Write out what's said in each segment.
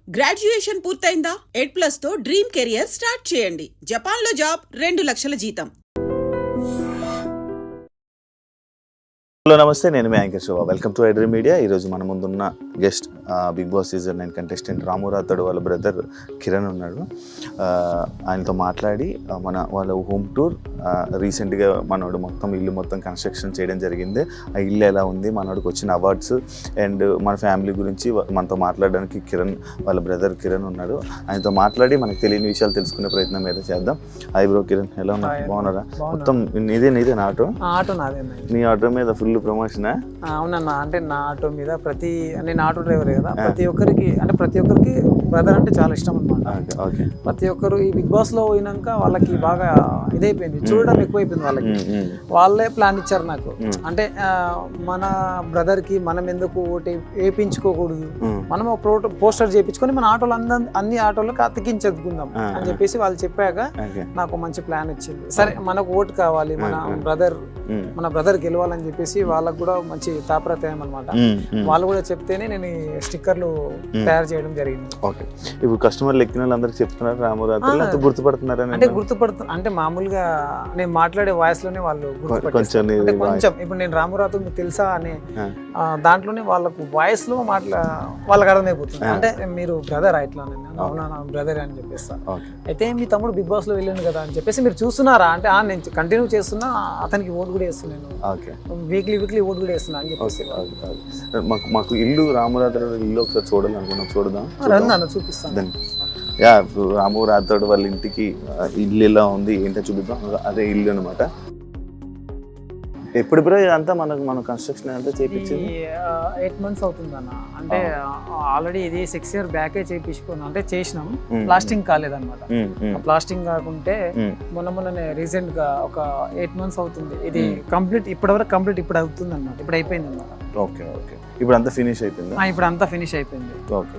Graduation పూర్తయిందా? 8+ తో dream career start చేయండి. జపాన్లో జాబ్, 2 లక్షల జీతం. హలో నమస్తే, నేను మీ anchor Shiva. Welcome to iDream media. ఈరోజు మన ముందున్న guest Bigg Boss season 9 contestant Ramu Rathod వాళ్ళ బ్రదర్ కిరణ్ ఉన్నాడు. ఆయనతో మాట్లాడి వాళ్ళ హోమ్ టూర్ రీసెంట్గా మనోడు ఇల్లు మొత్తం కన్స్ట్రక్షన్ చేయడం జరిగింది. ఆ ఇల్లు ఎలా ఉంది, మనోడికి వచ్చిన అవార్డ్స్ అండ్ మన ఫ్యామిలీ గురించి మనతో మాట్లాడడానికి వాళ్ళ బ్రదర్ కిరణ్ ఉన్నాడు. ఆయనతో మాట్లాడి మనకు తెలియని విషయాలు తెలుసుకునే ప్రయత్నం ఏదో చేద్దాం. హాయ్ బ్రో కిరణ్, ఎలా ఉన్నారు? బాగున్నారా? మొత్తం నీదే నా ఆటో? నీ ఆటో మీద ఫుల్ ప్రమోషన్? అవునన్నా, అంటే నా ఆటో మీద నేను ఆటో డ్రైవర్ కదా, ప్రతి ఒక్కరికి బ్రదర్ అంటే చాలా ఇష్టం అనమాట. ప్రతి ఒక్కరు ఈ బిగ్ బాస్ లో పోయినాక వాళ్ళకి బాగా ఇదైపోయింది, చూడడం ఎక్కువైపోయింది వాళ్ళకి. వాళ్ళే ప్లాన్ ఇచ్చారు నాకు, అంటే మన బ్రదర్ కి మనం ఎందుకు ఓటు వేయించుకోకూడదు, మనం ఒక పోస్టర్ చేయించుకొని మన ఆటోలు అన్ని ఆటోలకు అతికించుకుందాం అని చెప్పేసి వాళ్ళు చెప్పాక నాకు మంచి ప్లాన్ వచ్చింది. సరే, మనకు ఓటు కావాలి, మన బ్రదర్ గెలవాలని చెప్పేసి వాళ్ళకు కూడా మంచి తాపత్రయం అనమాట. వాళ్ళు కూడా చెప్తేనే నేను స్టిక్కర్లు తయారు చేయడం జరిగింది. ఓకే, ఇప్పుడు కస్టమర్లు ఎక్కిన వాళ్ళందరికీ చెప్తున్నారు రాము రాథోడ్, గుర్తుపడుతున్నారు? అంటే మామూలుగా నేను మాట్లాడే వాయిస్ లోనే వాళ్ళు కొంచెం. ఇప్పుడు నేను రాము రాథోడ్ మీకు తెలుసా అనే దాంట్లోనే వాళ్ళకు వాయిస్ లో వాళ్ళకి అర్థమైపోతుంది. అంటే మీరు బ్రదర్ ఇట్లా, అవునా నా బ్రదర్ అని చెప్పేస్తా. అయితే మీ తమ్ముడు బిగ్ బాస్ లో వెళ్ళాను కదా అని చెప్పేసి మీరు చూస్తున్నారా అంటే, నేను కంటిన్యూ చేస్తున్నా, అతనికి ఓటు కూడా వేస్తున్నాను, వీక్లీ ఓటు కూడా వేస్తున్నా అని చెప్పేసి. మాకు ఇల్లు రాము రాథోడ్ ఇల్లు ఒకసారి చూడాలనుకున్నాం, చూడదాం. చూపిస్తాను. రాము రాథోడ్ వాళ్ళ ఇంటికి ఇల్లు ఎలా ఉంది ఏంటో చూపిద్దాం. అదే ఇల్లు అనమాట. ఎప్పుడు ఇదంతా మన కన్స్ట్రక్షన్ అంతా చేయించింది 8 months అవుతుంది అన్న. అంటే ఆల్రెడీ ఇది 6 years బ్యాకే చేయించుకున్నాం, అంటే చేసినాం, ప్లాస్టింగ్ కాలేదన్నమాట. ప్లాస్టింగ్ కాకుంటే మొన్ననే రీసెంట్ గా ఒక 8 months అవుతుంది ఇది కంప్లీట్. ఇప్పుడు అవుతుంది అన్నమాట, ఇప్పుడు అయిపోయింది అన్నమాట. ఓకే, ఇప్పుడు అంతా ఫినిష్ అయిపోయింది. ఇప్పుడు అంతా ఫినిష్ అయిపోయింది. ఓకే,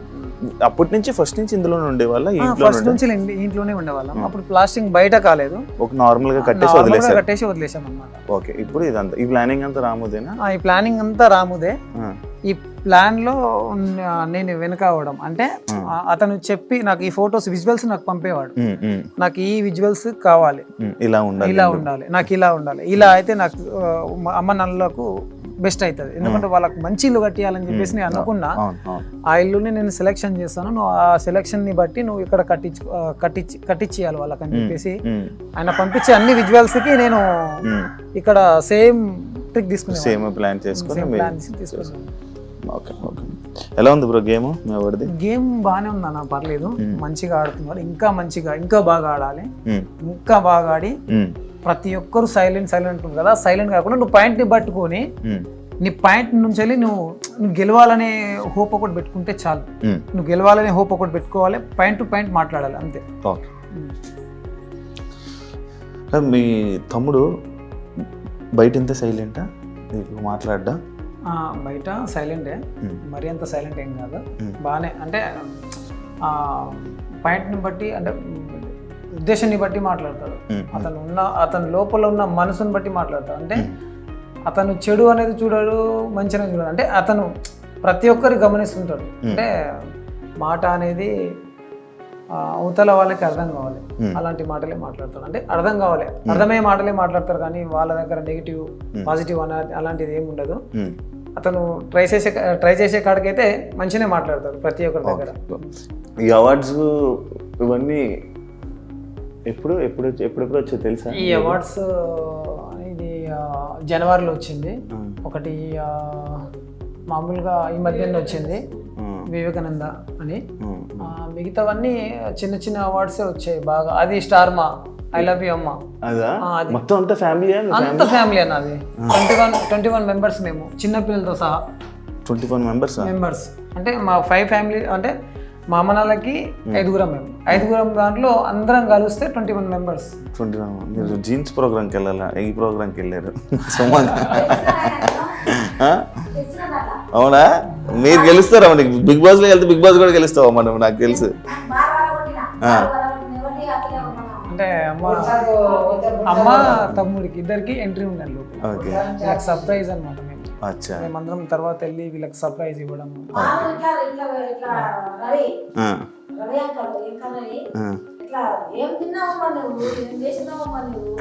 అప్పటి నుంచి ఫస్ట్ నుంచి ఇందులోనే ఉండేవాళ్ళ? ఫస్ట్ నుంచి ఇంట్లోనే ఉండేవాళ్ళం. అప్పుడు ప్లాస్టింగ్ బయట కాలేదు, ఒక నార్మల్ గా కట్టేసి వదిలేసాం అన్నమాట. ఓకే, ఇప్పుడు ఇదంతా ఈ ప్లానింగ్ అంతా రాముదేనా? ఈ ప్లానింగ్ అంతా రాముదే. ఈ ప్లాన్ లో నేను వెనక అవడం అంటే, అతను చెప్పి నాకు ఈ ఫొటోస్ విజువల్స్ నాకు పంపేవాడు. నాకు ఈ విజువల్స్ కావాలి, ఇలా ఉండాలి, నాకు ఇలా ఉండాలి, ఇలా అయితే నాకు అమ్మ నాన్నలకు బెస్ట్ అవుతుంది. ఎందుకంటే వాళ్ళకి మంచి ఇల్లు కట్టియాలని చెప్పేసి నేను అనుకున్నా. ఆ ఇల్లుని నేను సెలెక్షన్ చేస్తాను, నువ్వు ఆ సెలెక్షన్ ని బట్టి నువ్వు ఇక్కడ కట్టించేయాలి వాళ్ళకి అని చెప్పేసి ఆయన పంపించే అన్ని విజువల్స్ కి నేను ఇక్కడ సేమ్ ట్రిక్ తీసుకున్నాను, సేమ్ ప్లాన్ తీసుకున్నాను. ఎలా ఉంది బ్రో గేమ్? గేమ్ బాగానే ఉంది అన్న, పర్లేదు, మంచిగా ఆడుతున్నారు. ఇంకా బాగా ఆడాలి, ఇంకా బాగా ఆడి ప్రతి ఒక్కరు సైలెంట్ ఉంటుంది కదా, సైలెంట్ కాకుండా నువ్వు పాయింట్ ని పట్టుకొని నీ పాయింట్ నుంచి వెళ్ళి నువ్వు గెలవాలనే హోప్ ఒకటి పెట్టుకుంటే చాలు. నువ్వు గెలవాలనే హోప్ ఒకటి పెట్టుకోవాలి, పాయింట్ టు పాయింట్ మాట్లాడాలి, అంతే. మీ తమ్ముడు బయట ఎంత సైలెంటా మాట్లాడ్డా? బయట సైలెంటే, మరి అంత సైలెంట్ ఏం కాదు, బాగానే. అంటే పాయింట్ని బట్టి, అంటే ఉద్దేశాన్ని బట్టి మాట్లాడతాడు. అతను లోపల ఉన్న మనసుని బట్టి మాట్లాడతాడు. అంటే అతను చెడు అనేది చూడడు, మంచి అనేది చూడడు. అంటే అతను ప్రతి ఒక్కరికి గమనిస్తుంటాడు. అంటే మాట అనేది అవతల వాళ్ళకి అర్థం కావాలి, అలాంటి మాటలే మాట్లాడతాడు. అంటే అర్థం కావాలి, అర్థమయ్యే మాటలే మాట్లాడతారు, కానీ వాళ్ళ దగ్గర నెగిటివ్ పాజిటివ్ అలాంటిది ఏమి ఉండదు. అతను ట్రై చేసే కాడికైతే మంచిగానే మాట్లాడతాడు ప్రతి ఒక్కరి దగ్గర. ఈ అవార్డ్స్ ఇవన్నీ ఎప్పుడు వచ్చాయి తెలుసా? ఈ అవార్డ్స్ ఇది జనవరిలో వచ్చింది ఒకటి, మామూలుగా ఈ మధ్యలో వచ్చింది వివేకానంద అని. మిగతావన్నీ చిన్న అవార్డ్సే వచ్చాయి బాగా. అది స్టార్ మా ఐ లవ్ యూ అమ్మ, అంత ఫ్యామిలీ అన్నది. 21 members మేము, చిన్న పిల్లలతో సహా 21 members. అంటే మా 5 ఫ్యామిలీ, అంటే మా అమ్మ నాన్నకి 5 మేము, 5 దాంట్లో అందరం కలిస్తే 21 members. 21. మీరు జీన్స్ ప్రోగ్రామ్కి వెళ్ళాలా? ఈ ప్రోగ్రామ్కి వెళ్ళారు? అవునా? మీరు గెలుస్తారా? బిగ్ బాస్ లో వెళ్తే బిగ్ బాస్ కూడా గెలుస్తావా మనం? నాకు తెలుసు. అంటే అమ్మ తమ్ముడికి ఇద్దరికి ఎంట్రీ ఉండాలి, సర్ప్రైజ్ అనమాట. మేము అచ్చా. మేమందరం తర్వాత వెళ్ళి వీళ్ళకి సర్ప్రైజ్ ఇవ్వడం. ఇట్లా ఏం తిన్నావమ్మా నువ్వు, ఏం చేసినావమ్మా నువ్వు,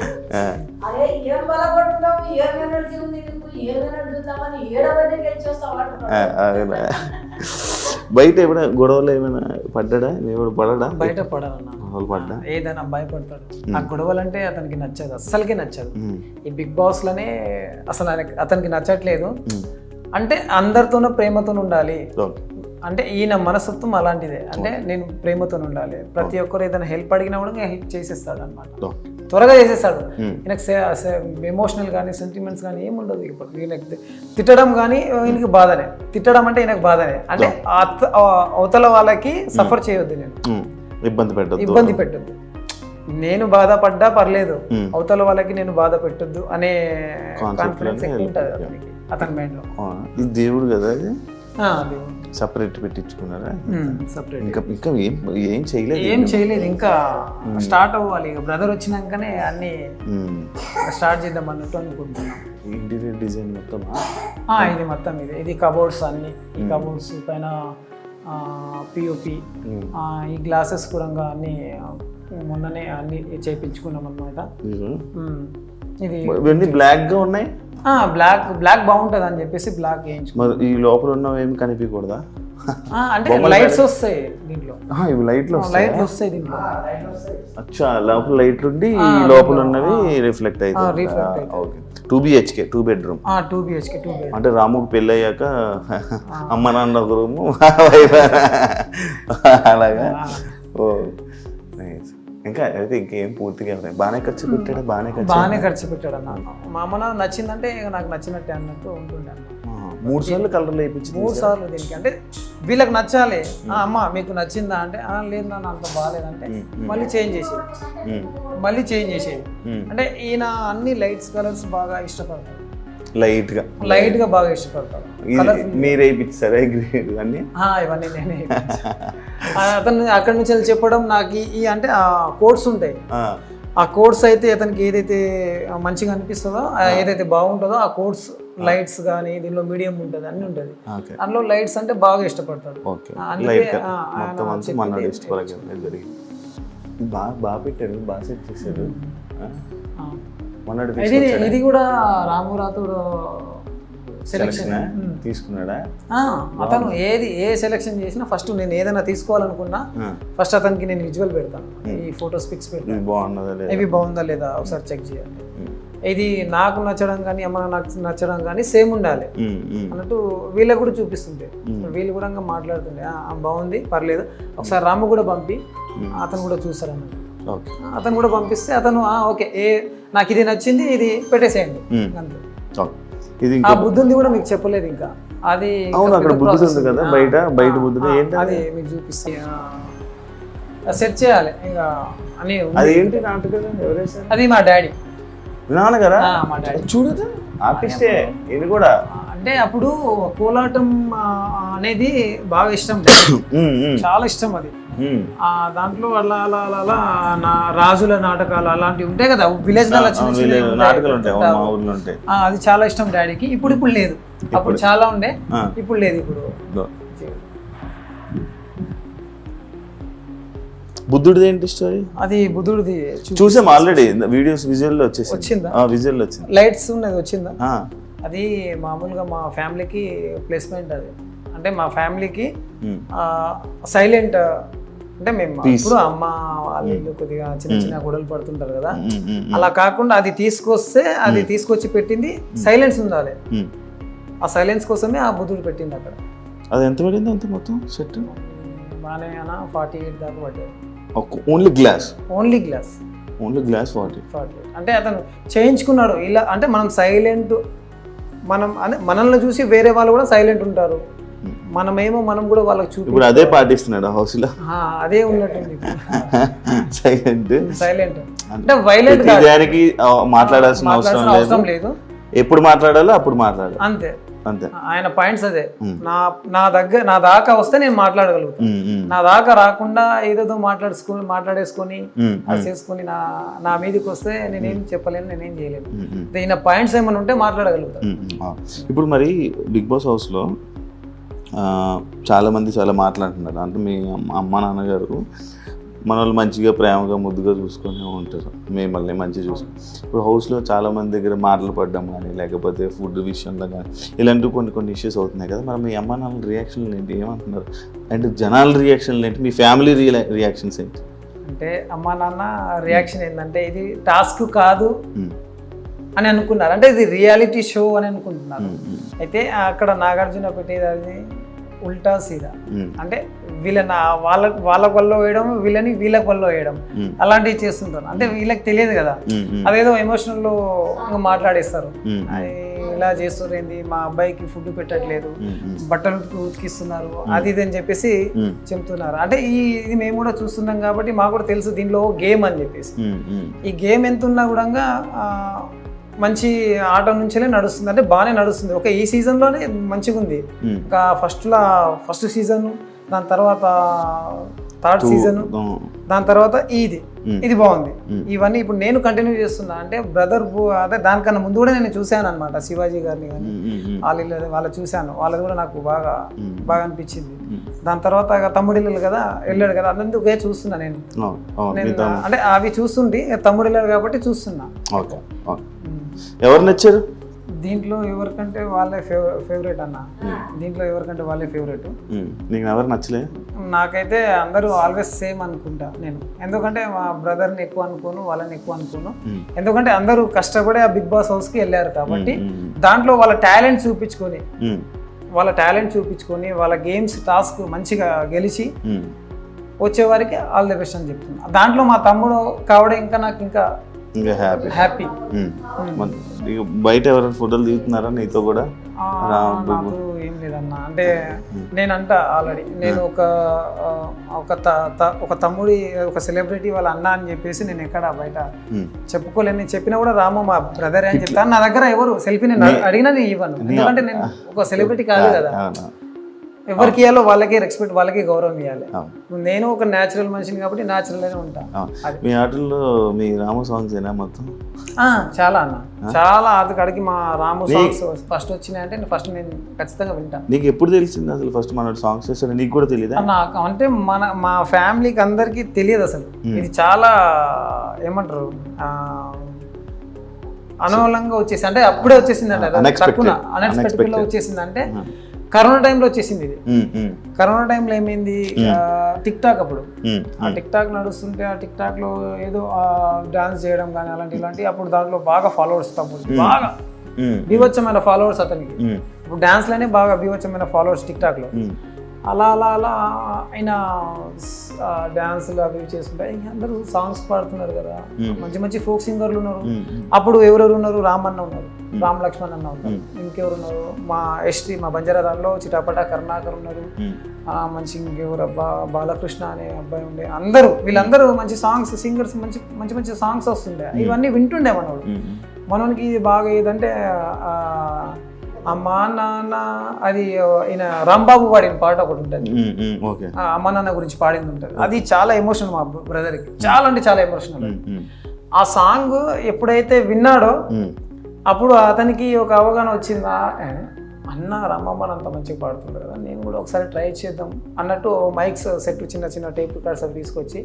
అరే ఏం బలపడుతున్నావు, ఏం ఎనర్జీ ఉంది నీకు, ఏం ఎనర్జీ ఉందామని 7వ గెలిచి వస్తావు అంటున్నావు. బయట ఏమైనా గొడవలు ఏమైనా పడ్డా ఎవడు పడడా? బయట పడాలన్నా పడ్డా ఏదైనా భయపడతాడు. ఆ గొడవలు అంటే అతనికి నచ్చదు, అస్సలకి నచ్చదు. ఈ బిగ్ బాస్ లోనే అసలు అతనికి నచ్చట్లేదు. అంటే అందరితోనూ ప్రేమతో ఉండాలి. అంటే ఈయన మనస్తత్వం అలాంటిదే. అంటే నేను ప్రేమతో ఉండాలి. ప్రతి ఒక్కరు ఏదైనా హెల్ప్ అడిగినా కూడా హెల్ప్ చేసేస్తాడు అనమాట, త్వరగా చేసేస్తాడు. ఈయనకు ఎమోషనల్ కానీ సెంటిమెంట్స్ కానీ ఏముండదు. ఇప్పుడు ఈయనకు తిట్టడం కానీ ఈయనకి బాధనే, తిట్టడం అంటే ఈయనకు బాధనే. అంటే అవతల వాళ్ళకి సఫర్ చేయొద్దు, నేను ఇబ్బంది పెట్టద్దు. నేను బాధపడ్డా పర్లేదు, అవతల వాళ్ళకి నేను బాధ పెట్టొద్దు అనే కాన్ఫిడెన్స్ ఎక్కువ ఉంటుంది అతని మైండ్ లో. ఇది దేవుడు కదా, ఇది దేవుడు సపరేట్ పెట్టించుకున్నారా? సపరేట్. ఇంకా ఏం చేయలేదు, ఇంకా స్టార్ట్ అవ్వాలి. ఇక బ్రదర్ వచ్చినాకనే అన్ని స్టార్ట్ చేద్దాం అన్నట్టు అనుకుంటున్నాం. ఇంటీరియర్ డిజైన్ మొత్తం ఇది మొత్తం ఇది కబోర్డ్స్ అన్ని, ఈ కబోర్డ్స్ పైన పిఓపి, ఈ గ్లాసెస్ కూడా అన్ని మొన్ననే అన్ని చేయించుకున్నాం అన్నమాట. ఇది బ్లాక్ గా ఉన్నాయి. బ్లాక్ బాగుంటది అని చెప్పేసి బ్లాక్ వేయించుకున్నాం. ఈ లోపల ఉన్నవి ఏమి కనిపించకూడదా? అంటే లైట్స్ వస్తాయి దీంట్లో, ఇవి లైట్లు వస్తాయి దీంట్లో. అచ్చా, లోపల లైట్లు ఉండి లోపల ఉన్నవి రిఫ్లెక్ట్ అవుతాయి. 2 BHK 2 bedroom. 2 BHK 2 bedroom. అంటే రాముకి పెళ్ళి అయ్యాక అమ్మ నాన్న ఒక రూము అలాగా. ఓ ఇంకా అయితే ఇంకేం పూర్తిగా బాగానే ఖర్చు పెట్టాడు. బాగానే ఖర్చు పెట్టాడు అన్న. మా అమ్మ నాకు నచ్చిందంటే నాకు నచ్చినట్టే అన్నట్టు ఉంటుండే. 3 సార్లు కలర్లు వేయించి 3 సార్లు దీనికి. అంటే వీళ్ళకి నచ్చాలి. అమ్మ మీకు నచ్చిందా అంటే లేదు నాన్న అంత బాగాలేదంటే మళ్ళీ చేంజ్ చేసేది. అంటే ఈయన అన్ని లైట్స్ కలర్స్ బాగా ఇష్టపడతాడు, లైట్ గా బాగా ఇష్టపడతాడు. మీరే ఇప్పించారా అన్ని? ఇవన్నీ నేనే. అతను అక్కడి నుంచి వెళ్ళి చెప్పడం నాకు ఈ అంటే ఆ కోడ్స్ ఉంటాయి. ఆ కోడ్స్ అయితే అతనికి ఏదైతే మంచిగా అనిపిస్తుందో, ఏదైతే బాగుంటుందో ఆ కోడ్స్ లైట్స్ కానీ దీనిలో మీడియం ఉంటుంది, అన్ని ఉంటుంది. అందులో లైట్స్ అంటే బాగా ఇష్టపడతాడు. బాగా పెట్టాడు, బాగా సెట్ చేశాడు. ఇది కూడా రాము రాథోడ్ సెలెక్షన్ తీసుకున్నాడా? అతను ఏ సెలెక్షన్ చేసినా ఫస్ట్ నేను ఏదైనా తీసుకోవాలనుకున్నా ఫస్ట్ అతనికి నేను విజువల్ పెడతాను, ఈ ఫొటోస్ పిక్స్ పెడతాను. ఇవి బాగుందా లేదా ఒకసారి చెక్ చేయాలి. ఇది నాకు నచ్చడం కానీ అమ్మ నాకు నచ్చడం కానీ సేమ్ ఉండాలి అన్నట్టు వీళ్ళకి కూడా చూపిస్తుంటే వీళ్ళు కూడా మాట్లాడుతుండే బాగుంది పర్లేదు ఒకసారి రాము కూడా పంపి అతను కూడా చూస్తారు అన్నట్టు. అతను కూడా పంపిస్తే అతను ఓకే నాకు ఇది నచ్చింది ఇది పెట్టేసేయండి అంతే. ఆ బుద్ధుంది కూడా మీకు చెప్పలేదు ఇంకా, అది అది మీకు చూపిస్తే సెట్ చేయాలి ఇక అని. అది మా డాడీ నాన్నగారా? మా డాడీ చూడదు ఆర్టిస్టే ఇది కూడా. అంటే అప్పుడు కోలాటం అనేది బాగా ఇష్టం, చాలా ఇష్టం అది. దాంట్లో అలా అలా అలా అలా రాజుల నాటకాలు అలాంటివి ఉంటాయి కదా విలేజ్ అది చాలా ఇష్టం డాడీకి. ఇప్పుడు లేదు, అప్పుడు చాలా ఉండే, ఇప్పుడు లేదు. ఇప్పుడు బుద్ధుడిది ఏంటి స్టోరీ? అది బుద్ధుడిది చూసాం ఆల్రెడీ, వీడియోస్ విజువల్ వచ్చిందా? విజువల్ వచ్చింది, లైట్స్ ఉన్నది వచ్చిందా? అది మామూలుగా మా ఫ్యామిలీకి ప్లేస్మెంట్. అది అంటే మా ఫ్యామిలీకి సైలెంట్, అంటే మేము ఇప్పుడు అమ్మ వాళ్ళు కొద్దిగా చిన్న చిన్న గొడవలు పడుతుంటారు కదా, అలా కాకుండా అది తీసుకొస్తే అది తీసుకొచ్చి పెట్టింది సైలెన్స్ ఉండాలి. ఆ సైలెన్స్ కోసమే ఆ బుద్ధుడు పెట్టింది అక్కడ. అది ఎంత పడింది అంత మొత్తం సెట్? బాగానే 48 దాకా పడ్డాయి. Only glass 40. అంటే అతను చేయించుకున్నాడు ఇలా. అంటే మనం సైలెంట్, మనం అదే మనల్ని చూసి వేరే వాళ్ళు కూడా సైలెంట్ ఉంటారు, మనం కూడా వాళ్ళకి చూపి. ఇప్పుడు అదే పాటిస్తున్నాడు హౌస్ లో, అదే ఉన్నట్టుంది సైలెంట్. అంటే వైలెంట్ దానికి మాట్లాడాల్సిన అవసరం లేదు, ఎప్పుడు మాట్లాడాలో అప్పుడు మాట్లాడాలి అంతే. అంతే. ఆయన పాయింట్స్ అదే. నా దాకా వస్తే నేను మాట్లాడగలుగుతాను, నా దాకా రాకుండా ఏదేదో మాట్లాడేసుకొని అది చేసుకొని నా మీదకి వస్తే నేనేం చెప్పలేను, నేనేం చేయలేను. ఈయన పాయింట్స్ ఏమైనా ఉంటే మాట్లాడగలుగుతాను. ఇప్పుడు మరి బిగ్ బాస్ హౌస్లో చాలామంది చాలా మాట్లాడుతున్నారు. అంటే మీ అమ్మ నాన్నగారు మన వాళ్ళు మంచిగా ప్రేమగా ముద్దుగా చూసుకొని ఉంటారు, మిమ్మల్ని మంచిగా చూసుకొని. ఇప్పుడు హౌస్లో చాలామంది దగ్గర మాటలు పడ్డం కానీ లేకపోతే ఫుడ్ విషయంలో కానీ ఇలాంటివి కొన్ని ఇష్యూస్ అవుతున్నాయి కదా. మరి మీ అమ్మ నాన్న రియాక్షన్లు ఏంటి, ఏమంటున్నారు? అండ్ జనాల రియాక్షన్లు ఏంటి, మీ ఫ్యామిలీ రియాక్షన్స్ ఏంటి? అంటే అమ్మ నాన్న రియాక్షన్ ఏంటంటే ఇది టాస్క్ కాదు అని అనుకున్నారు, అంటే ఇది రియాలిటీ షో అని అనుకుంటున్నారు. అయితే అక్కడ నాగార్జున పెట్టేది అది ఉల్టా సీదా, అంటే వాళ్ళ వల్ల వేయడం, వీళ్ళకి వల్ల వేయడం, అలాంటివి చేస్తుంటారు. అంటే వీళ్ళకి తెలియదు కదా, అదేదో ఎమోషనల్లో మాట్లాడేస్తారు. ఇలా చేస్తారు ఏంది, మా అబ్బాయికి ఫుడ్ పెట్టట్లేదు, బట్టలు ఉతికిస్తున్నారు, అది ఇది అని చెప్పేసి చెప్తున్నారు. అంటే ఇది మేము కూడా చూస్తున్నాం కాబట్టి మాకు కూడా తెలుసు దీనిలో గేమ్ అని చెప్పేసి. ఈ గేమ్ ఎంత ఉన్నా కూడా మంచి ఆట నుంచే నడుస్తుంది, అంటే బాగానే నడుస్తుంది. ఒక ఈ సీజన్లోనే మంచిగా ఉంది. ఇంకా ఫస్ట్ సీజన్, దాని తర్వాత థర్డ్ సీజన్, దాని తర్వాత ఇది బాగుంది. ఇవన్నీ ఇప్పుడు నేను కంటిన్యూ చేస్తున్నా. అంటే బ్రదర్ అదే దానికన్నా ముందు కూడా నేను చూశాను అనమాట, శివాజీ గారిని కానీ వాళ్ళ చూశాను, వాళ్ళది కూడా నాకు బాగా అనిపించింది. దాని తర్వాత తమ్ముడిల్లు కదా వెళ్ళాడు కదా, అందుకే చూస్తున్నా నేను. అంటే అవి చూస్తుంటే తమ్ముడు వెళ్ళాడు కాబట్టి చూస్తున్నా. ఎవరు నచ్చారు దీంట్లో? ఎవరికంటే వాళ్ళే ఫేవరెట్ అన్న, దీంట్లో ఎవరికంటే వాళ్ళే ఫేవరెట్. నీకు ఎవరు నచ్చలే? నాకైతే అందరూ ఆల్వేస్ సేమ్ అనుకుంటా నేను. ఎందుకంటే మా బ్రదర్ని ఎక్కువ అనుకోను, వాళ్ళని ఎక్కువ అనుకోను. ఎందుకంటే అందరూ కష్టపడి ఆ బిగ్ బాస్ హౌస్కి వెళ్ళారు కాబట్టి దాంట్లో వాళ్ళ టాలెంట్ చూపించుకొని వాళ్ళ గేమ్స్ టాస్క్ మంచిగా గెలిచి వచ్చేవారికి ఆల్ ది బెస్ట్ అని చెప్తున్నా. దాంట్లో మా తమ్ముడు కావడం ఇంకా నాకు ఇంకా హ్యాపీ. బయట ఎవరైనా ఫోటోలు దిగుతున్నారా నీతో కూడా? నాకు ఏం లేదన్న, అంటే నేనంట ఆల్రెడీ నేను ఒక తమ్ముడి ఒక సెలబ్రిటీ వాళ్ళ అన్న అని చెప్పేసి నేను ఎక్కడ బయట చెప్పుకోలేను. నేను చెప్పినా కూడా రాము మా బ్రదర్ అని చెప్తాను. నా దగ్గర ఎవరు సెల్ఫీ నేను అడిగినా నేను ఇవ్వను, ఎందుకంటే నేను ఒక సెలబ్రిటీ కాదు కదా. ఎవరికి ఇవ్వాలో వాళ్ళకి రెస్పెక్ట్, వాళ్ళకి గౌరవం ఇవ్వాలి. నేను ఒక న్యాచురల్ మనిషిని కాబట్టి న్యాచురల్గానే ఉంటాను. మీ ఆటల్లో మీ రాము సాంగ్స్ ఏనా మొత్తం? చాలా అన్న, చాలా అక్కడికి మా రాము సాంగ్స్ ఫస్ట్ వచ్చినాయంటే ఫస్ట్ నేను ఖచ్చితంగా వింటాను. నీకు ఎప్పుడు తెలిసింది అసలు ఫస్ట్ మన సాంగ్స్ చేస్తాడు? నీకు కూడా తెలియదా? నాకు అంటే మా ఫ్యామిలీకి అందరికీ తెలియదు అసలు. ఇది చాలా ఏమంటారు అనూలంగా వచ్చేసి, అంటే అప్పుడే వచ్చేసింది అంటే అన్ఎక్స్పెక్టెడ్ వచ్చేసింది. అంటే కరోనా టైంలో వచ్చేసింది ఇది. కరోనా టైంలో ఏమైంది, టిక్ టాక్ అప్పుడు ఆ టిక్ టాక్ నడుస్తుంటే ఆ టిక్ టాక్ లో ఏదో డాన్స్ చేయడం కానీ ఇలాంటి అప్పుడు దాంట్లో బాగా ఫాలోవర్స్, తమ్ముడు బాగా బీభత్సమైన ఫాలోవర్స్ అతనికి. ఇప్పుడు డాన్స్ లోనే బాగా బీభత్సమైన ఫాలోవర్స్ టిక్ టాక్ లో. అలా ఆయన డాన్సులు అవి చేసుకుంటే అందరూ సాంగ్స్ పాడుతున్నారు కదా, మంచి ఫోక్ సింగర్లు ఉన్నారు. అప్పుడు ఎవరెవరు ఉన్నారు, రామన్న ఉన్నారు, రామ్ లక్ష్మణ్ అన్న ఉన్నారు, ఇంకెవరు ఉన్నారు, మా ఎస్టీ మా బంజారాలో చిటాపట కరుణాకర్ ఉన్నారు, మంచి ఇంకెవరు బాలకృష్ణ అనే అబ్బాయి ఉండే. వీళ్ళందరూ మంచి సాంగ్స్ సింగర్స్, మంచి సాంగ్స్ వస్తుండే. ఇవన్నీ వింటుండే మనోనికి బాగా ఏదంటే అమ్మా నాన్న, అది ఈయన రాంబాబు పాడిన పాట ఒకటి ఉంటుంది, అమ్మా నాన్న గురించి పాడింది ఉంటుంది. అది చాలా ఎమోషనల్ మా బ్రదర్కి, చాలా అంటే చాలా ఎమోషనల్. ఆ సాంగ్ ఎప్పుడైతే విన్నాడో అప్పుడు అతనికి ఒక అవగాహన వచ్చిందా, అన్న రాంబాబు అంత మంచిగా పాడుతుంటారు కదా, నేను కూడా ఒకసారి ట్రై చేద్దాం అన్నట్టు మైక్స్ సెట్ చిన్న టేప్ రికార్డ్స్ అవి తీసుకొచ్చి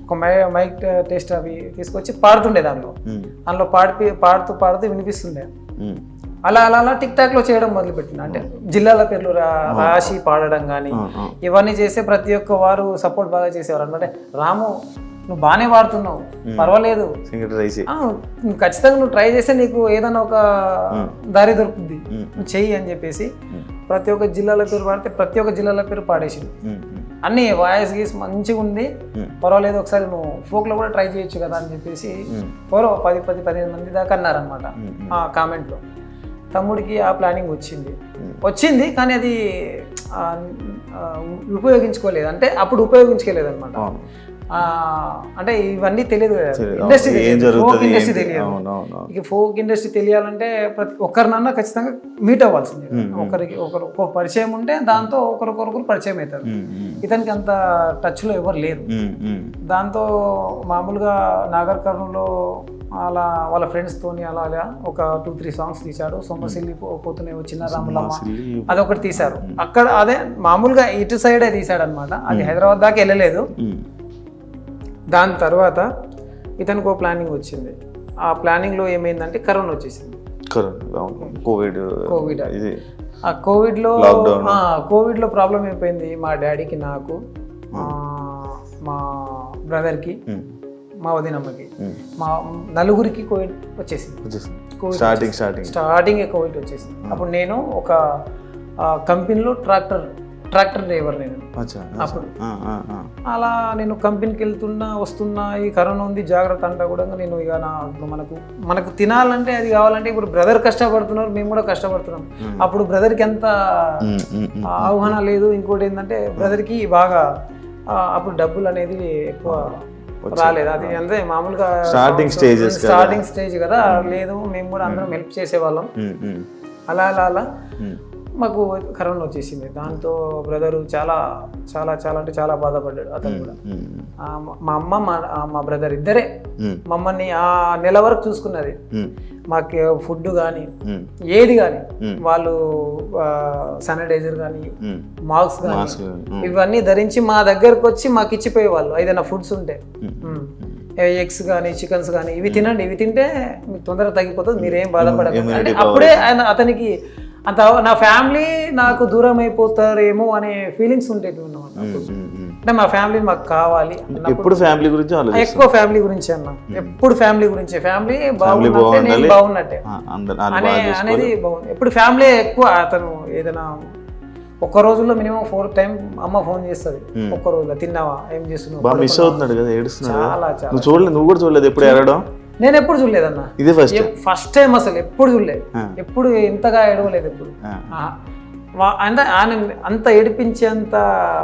ఒక మైక్ టెస్ట్ అవి తీసుకొచ్చి పాడుతుండే. దానిలో పాడుతూ వినిపిస్తుండే. అలా టిక్ టాక్ లో చేయడం మొదలుపెట్టిన. అంటే జిల్లాల పేర్లు రాసి పాడడం కానీ ఇవన్నీ చేస్తే ప్రతి ఒక్క వారు సపోర్ట్ బాగా చేసేవారు అనమాట. రాము నువ్వు బాగానే పాడుతున్నావు, పర్వాలేదు, ఖచ్చితంగా నువ్వు ట్రై చేస్తే నీకు ఏదైనా ఒక దారి దొరుకుతుంది, నువ్వు చెయ్యి అని చెప్పేసి ప్రతి ఒక్క జిల్లాల పేరు పాడితే ప్రతి ఒక్క జిల్లాల పేరు పాడేసింది. అన్ని వాయిస్ గీస్ మంచిగా ఉంది, పర్వాలేదు, ఒకసారి నువ్వు ఫోక్ లో కూడా ట్రై చేయొచ్చు కదా అని చెప్పేసి ఎవరో 10-15 మంది దాకా అన్నారనమాట ఆ కామెంట్లో. తమ్ముడికి ఆ ప్లానింగ్ వచ్చింది కానీ అది ఉపయోగించుకోలేదు. అంటే అప్పుడు ఉపయోగించుకోలేదు అనమాట. అంటే ఇవన్నీ తెలియదు కదా, తెలియదు. ఇండస్ట్రీ ఏం తెలియదు, జరుగుతుంది, ఫోక్ ఇండస్ట్రీ ఏంటి? తెలియదు. అవునవును. ఇక ఫోక్ ఇండస్ట్రీ తెలియాలంటే ప్రతి ఒక్కరినన్నా ఖచ్చితంగా మీట్ అవ్వాల్సిందే. ఒకరికి ఒకరు పరిచయం ఉంటే దాంతో ఒకరికొకరు పరిచయం అవుతారు. ఇతనికి అంత టచ్లో ఎవరు లేరు. దాంతో మామూలుగా నాగర్ కర్నూలులో అలా వాళ్ళ ఫ్రెండ్స్తోని అలా ఒక 2-3 సాంగ్స్ తీశాడు. సొమ్మసిల్లి పోతున్నాయి చిన్న రాములమ్మ అదొకటి తీశారు. అక్కడ అదే మామూలుగా ఇటు సైడే తీశాడు అనమాట. అది హైదరాబాద్ దాకా వెళ్ళలేదు. దాని తర్వాత ఇతనికి ఒక ప్లానింగ్ వచ్చింది. ఆ ప్లానింగ్లో ఏమైందంటే కరోనా వచ్చేసింది. కోవిడ్ ఆ కోవిడ్లో ప్రాబ్లం అయిపోయింది మా డాడీకి, నాకు, మా బ్రదర్కి, మా వదినమ్మకి, మా నలుగురికి కోవిడ్ వచ్చేసింది. స్టార్టింగ్ కోవిడ్ వచ్చేసింది. అప్పుడు నేను ఒక కంపెనీలో ట్రాక్టర్ డ్రైవర్ నేను. అప్పుడు అలా నేను కంపెనీకి వస్తున్నా ఈ కరోనా ఉంది జాగ్రత్త అంటా కూడా నేను ఇక మనకు తినాలంటే అది కావాలంటే ఇప్పుడు బ్రదర్ కష్టపడుతున్నారు, మేము కూడా కష్టపడుతున్నాం. అప్పుడు బ్రదర్కి ఎంత ఆహ్వానం లేదు. ఇంకోటి ఏంటంటే బ్రదర్కి బాగా అప్పుడు డబ్బులు అనేది ఎక్కువ రాలేదు. అది అంటే మామూలుగా స్టార్టింగ్ స్టేజ్ కదా, లేదు మేము కూడా అందరం హెల్ప్ చేసేవాళ్ళం. అలా మాకు కరోనా వచ్చేసింది. దాంతో బ్రదరు చాలా చాలా చాలా అంటే చాలా బాధపడ్డాడు. అతను కూడా మా అమ్మ మా బ్రదర్ ఇద్దరే మమ్మల్ని ఆ నెల వరకు చూసుకున్నది. మాకు ఫుడ్ కానీ ఏది కానీ వాళ్ళు శానిటైజర్ కానీ మాస్క్ కానీ ఇవన్నీ ధరించి మా దగ్గరకు వచ్చి మాకు ఇచ్చిపోయేవాళ్ళు. ఏదైనా ఫుడ్స్ ఉంటే ఎగ్స్ కానీ చికెన్స్ కానీ ఇవి తినండి, ఇవి తింటే మీకు తొందరగా తగ్గిపోతుంది, మీరేం బాధపడకండి. అప్పుడే అతనికి అంత నా ఫ్యామిలీ నాకు దూరం అయిపోతారేమో అనే ఫీలింగ్స్ ఉండేవి అన్నమాట. అంటే మా ఫ్యామిలీ మాకు కావాలి. ఎక్కువ ఫ్యామిలీ గురించి అన్న, ఎప్పుడు ఫ్యామిలీ గురించి, ఫ్యామిలీ బాగున్నట్టే నేను బాగున్నట్టే అనేది బాగుంది. ఎప్పుడు ఫ్యామిలీ ఎక్కువ. అతను ఏదైనా ఒక్క రోజుల్లో మినిమం 4 times అమ్మ ఫోన్ చేస్తుంది. ఒక్క రోజులో తిన్నావా, ఏం చేస్తున్నావు, మిస్ అవుతున్నాడు కదా, ఏడుస్తున్నాడు. చాలా చాలా చూడలేదు, నువ్వు కూడా చూడలేదు ఎప్పుడు ఏడవడం? నేను ఎప్పుడు చూడలేదన్న, ఇదే ఫస్ట్ టైం అసలు ఎప్పుడు చూడలేదు, ఎప్పుడు ఇంతగా ఏడవలేదు ఎప్పుడు. అంత ఏడిపించేంత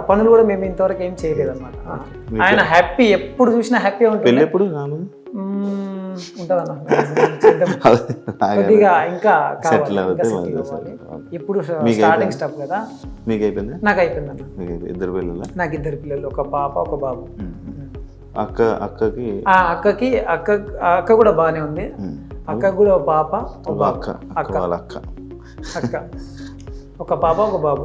పనులు కూడా మేము ఇంతవరకు ఏం చేయలేదు అన్నమాట. ఆయన హ్యాపీ, ఎప్పుడు చూసినా హ్యాపీ ఉంటుంది. ఉంటుందన్న కొద్దిగా ఇంకా ఇప్పుడు స్టార్టింగ్ స్టెప్ కదా. నాకు అయిపోయిందన్న. నాకు 2 పిల్లలు, ఒక పాప ఒక బాబు. అక్క కూడా బాగానే ఉంది. అక్క కూడా ఒక పాప ఒక పాప ఒక బాబు.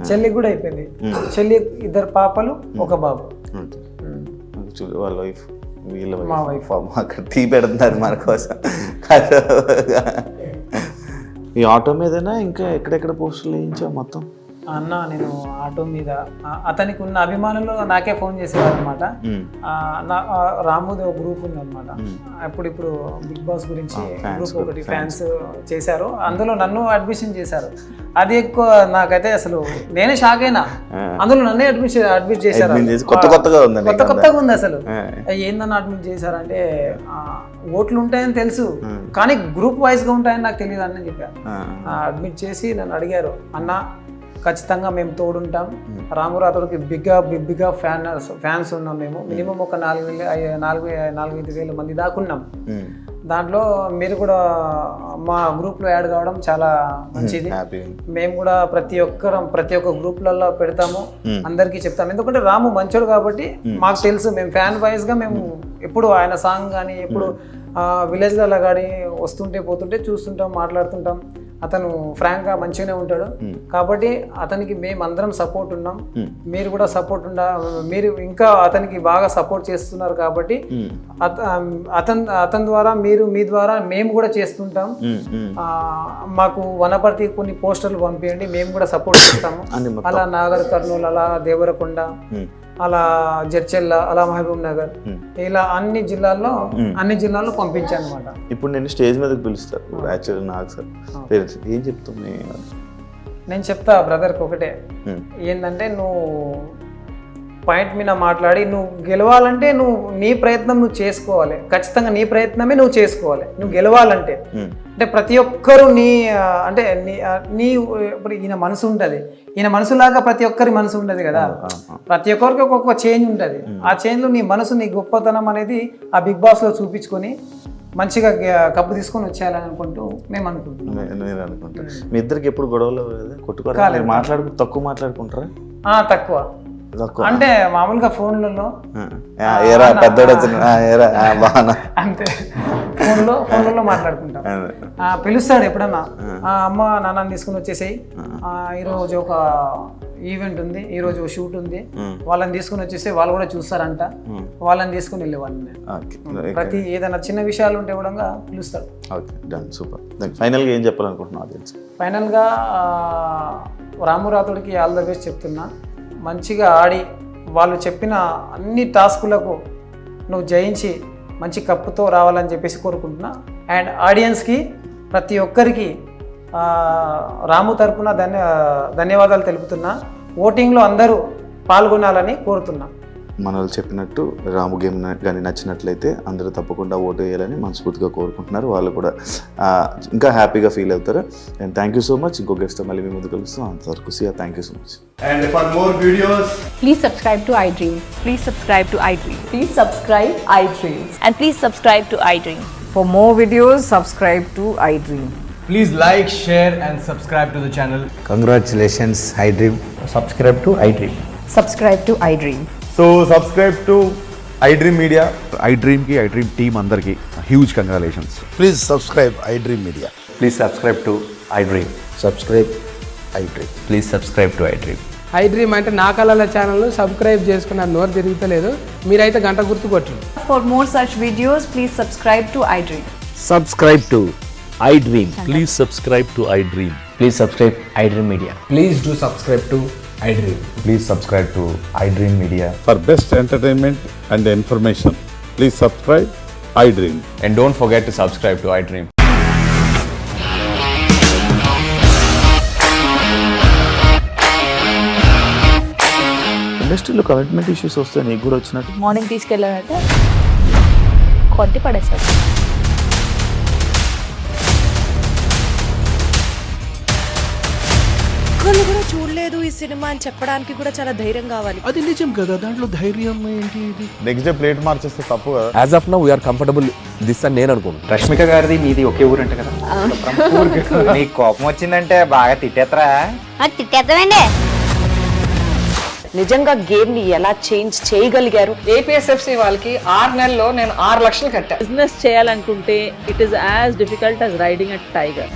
చెల్లికి కూడా అయిపోయింది. చెల్లి 2 పాపలు ఒక బాబు. వాళ్ళ వైఫ్, మా వైఫ్ అక్కడ టీ పెడుతున్నారు మన కోసం. ఈ ఆటో మీదనా ఇంకా ఎక్కడెక్కడ పోస్టులు వేయించావు మొత్తం? అన్న నేను ఆటో మీద అతనికి ఉన్న అభిమానులు నాకే ఫోన్ చేసేవారు అనమాట. రాముది ఒక గ్రూప్ ఉంది అనమాట. ఇప్పుడు బిగ్ బాస్ గురించి గ్రూప్ ఒకటి ఫ్యాన్స్ చేశారు. అందులో నన్ను అడ్మిషన్ చేశారు. అది ఎక్కువ నాకైతే అసలు నేనే షాక్ అయినా. అందులో నన్నే అడ్మిట్ చేశారు. కొత్తగా ఉంది అసలు. ఏందన్నా అడ్మిట్ చేశారంటే ఓట్లు ఉంటాయని తెలుసు కానీ గ్రూప్ వైజ్ గా ఉంటాయని నాకు తెలియదు అని చెప్పారు. అడ్మిట్ చేసి నన్ను అడిగారు, అన్న ఖచ్చితంగా మేము తోడుంటాం. రామురాతడికి బిగ్గా ఫ్యాన్స్ ఉన్నాం మేము. మినిమం ఒక 4,000-5,000 మంది దాకున్నాం. దాంట్లో మీరు కూడా మా గ్రూప్లో యాడ్ కావడం చాలా మంచిది. మేము కూడా ప్రతి ఒక్క గ్రూప్లలో పెడతాము, అందరికీ చెప్తాము. ఎందుకంటే రాము మంచోడు కాబట్టి మాకు తెలుసు. మేము ఫ్యాన్ వైజ్గా మేము ఎప్పుడు ఆయన సాంగ్ కానీ ఎప్పుడు విలేజ్లలో కానీ వస్తుంటే పోతుంటే చూస్తుంటాం, మాట్లాడుతుంటాం. అతను ఫ్రాంక్గా మంచిగానే ఉంటాడు కాబట్టి అతనికి మేమందరం సపోర్ట్ ఉన్నాం. మీరు కూడా సపోర్ట్ మీరు ఇంకా అతనికి బాగా సపోర్ట్ చేస్తున్నారు కాబట్టి అతని ద్వారా మీ ద్వారా మేము కూడా చేస్తుంటాం. మాకు వనపర్తి కొన్ని పోస్టర్లు పంపించండి, మేము కూడా సపోర్ట్ చేస్తాము. అలా నాగర్ కర్నూలు, అలా దేవరకొండ, అలా జడ్చెల్ల, అలా మహబూబ్ నగర్, ఇలా అన్ని జిల్లాల్లో పంపించాను అనమాట. ఇప్పుడు నేను స్టేజ్ మీదకి పిలుస్తారు యాక్చువల్లీ నాకు సార్ ఏం చెప్తాను? నేను చెప్తా బ్రదర్కి ఒకటే, ఏంటంటే నువ్వు పాయింట్ మీద మాట్లాడి నువ్వు గెలవాలంటే నువ్వు నీ ప్రయత్నం నువ్వు చేసుకోవాలి, ఖచ్చితంగా నీ ప్రయత్నమే నువ్వు చేసుకోవాలి నువ్వు గెలవాలంటే. అంటే ప్రతి ఒక్కరు అంటే నీ ఇప్పుడు ఈయన మనసు ఉంటుంది, ఈయన మనసులాగా ప్రతి ఒక్కరి మనసు ఉంటుంది కదా, ప్రతి ఒక్కరికి ఒక్కొక్క చేంజ్ ఉంటుంది. ఆ చేంజ్లో నీ మనసు నీ గొప్పతనం అనేది ఆ బిగ్ బాస్లో చూపించుకొని మంచిగా కప్పు తీసుకొని వచ్చేయాలని అనుకుంటూ మేము అనుకుంటున్నాం. నేను అనుకుంటా మీ ఇద్దరికి ఎప్పుడు గొడవలు కొట్టుకోవాలి, తక్కువ మాట్లాడుకుంటారా? తక్కువ అంటే మామూలుగా ఫోన్లలో అంతే, ఫోన్లలో మాట్లాడుకుంటాం. పిలుస్తాడు ఎప్పుడన్నా, అమ్మ నాన్న తీసుకుని వచ్చేసాయి, ఈరోజు ఒక ఈవెంట్ ఉంది, ఈరోజు షూట్ ఉంది, వాళ్ళని తీసుకుని వచ్చేసి వాళ్ళు కూడా చూస్తారంట, వాళ్ళని తీసుకుని వెళ్ళేవాడిని. ప్రతి ఏదైనా చిన్న విషయాలు ఉంటే కూడా పిలుస్తాడు. సూపర్. ఫైనల్గా ఏం చెప్పాలనుకుంటున్నావు? ఫైనల్గా రాము రాథోడ్కి ఆల్ ద బెస్ట్ చెప్తున్నా. మంచిగా ఆడి వాళ్ళు చెప్పిన అన్ని టాస్కులకు నువ్వు జయించి మంచి కప్పుతో రావాలని చెప్పేసి కోరుకుంటున్నా. అండ్ ఆడియన్స్కి ప్రతి ఒక్కరికి రాము తరపున ధన్యవాదాలు తెలుపుతున్నా. ఓటింగ్లో అందరూ పాల్గొనాలని కోరుతున్నా. మనల్ని చెప్పినట్టు రాము గేమ్ కానీ నచ్చినట్లయితే అందరూ తప్పకుండా ఓటు వేయాలని మనస్ఫూర్తిగా కోరుకుంటున్నారు. వాళ్ళు కూడా ఇంకా హ్యాపీగా ఫీల్ అవుతారు. And thank you so much. ఇంకో గెస్ట్తో మళ్ళీ మీ ముందు కలుస్తాం. అంతవరకు see ya, thank you so much. And for more videos, please subscribe to iDream. Please subscribe to iDream. Please subscribe iDream. And please subscribe to iDream. For more videos, subscribe to iDream. please like, share and subscribe to the channel. Congratulations, iDream. Subscribe to iDream. Subscribe to iDream. So subscribe to iDream Media. iDream team andarki huge congratulations. Please subscribe iDream Media. Please subscribe to iDream. Subscribe iDream. Please subscribe to iDream. iDream అంటే నా కళల channel subscribe చేసుకున్న నోరు తిరుగుతలేదు, మీరైతే గంట గుర్తు కొట్టండి. For more such videos, please subscribe to iDream. Subscribe to iDream. Please subscribe to iDream. Please subscribe iDream Media. Please do subscribe to iDream. Please subscribe to iDream Media. For best entertainment and information, please subscribe iDream. And don't forget to subscribe to iDream. ఇండస్ట్రీలో commitment issues వస్తే నీకు కూడా వచ్చినట్టు morning తీసుకెళ్ళాలంటే కొట్టి పడేస్తాడు. ఒక్కళ్ళు కూడా చూడలేదు ఈ సినిమా అని చెప్పడానికి కూడా చాలా ధైర్యం కావాలి. అది నిజం కదా, దాంట్లో ధైర్యం ఏంటి? ఇది నెక్స్ట్ డే ప్లేట్ మార్చేస్తే తప్పు కదా. As of now, we are comfortable this అని నేను అనుకుంటున్నాను. రష్మిక గారిది మీది ఒకే ఊరంట కదా. నీకు కోపం వచ్చిందంటే బాగా తిట్టేత్తరా? తిట్టేద్దామండి. నిజంగా గేమ్ ని ఎలా చేంజ్ చేయగలిగారు? ఏపీఎస్ఎఫ్సి వాళ్ళకి 6 నెలల్లో నేను 6 లక్షలు కట్టా. బిజినెస్ చేయాలనుకుంటే it is as difficult as riding a tiger.